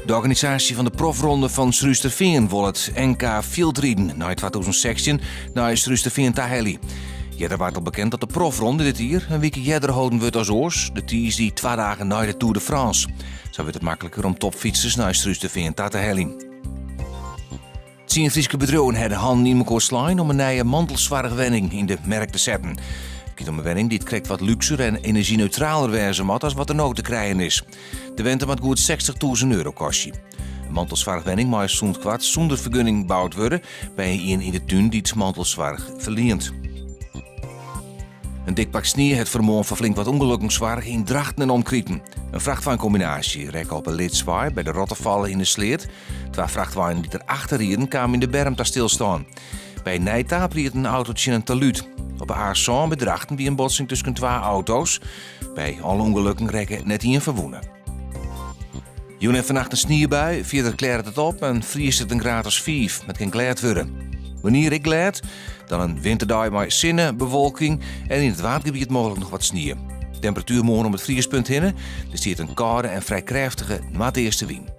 De organisatie van de profronde van Srusterveen wil het NK Fieldrieden na 2016 naar Srusterveen Taheli. Eerder werd al bekend dat de profronde dit jaar een week eerder houden wordt als oors. De is die 2 dagen na de Tour de France. Zo wordt het makkelijker om topfietsers naar Srusterveen te halen. 10 Friese bedrijven hebben handen in elkaar slaan om een nieuwe mantelzwaargewenning in de markt te zetten. Het gaat om een wenning die het krijgt wat luxer en energie-neutraler wezen moet als wat er nog te krijgen is. De wente moet goed €60.000 kosten. Een mantelzwaargewenning mag soms kwart zonder vergunning gebouwd worden bij een in de tuin die het mantelzwaarg verleent. Een dik pak sneeuw het vermogen van flink wat ongelukken zwaar in Drachten en omkrieten. Een vrachtwagencombinatie rekken op een lidzwaai bij de Rottervallen in de Sleert. 2 vrachtwagen die erachter rieden kwamen in de berm te stilstaan. Bij Nijtaap ried een autootje in een taluut. Op de A1 bij Drachten bij een botsing tussen 2 auto's. Bij alle ongelukken rekken net in verwoenen. Joen en vannacht een sneeuwbui, verder klaart het op en vriest het een graad als 5 met geen klaart worden. Wanneer ik glad, dan een winterdag met zinnen, bewolking en in het watergebied mogelijk nog wat sneeuw. Temperatuur morgen om het vriespunt heen, er stiert een koude en vrij krachtige maat eerste wind.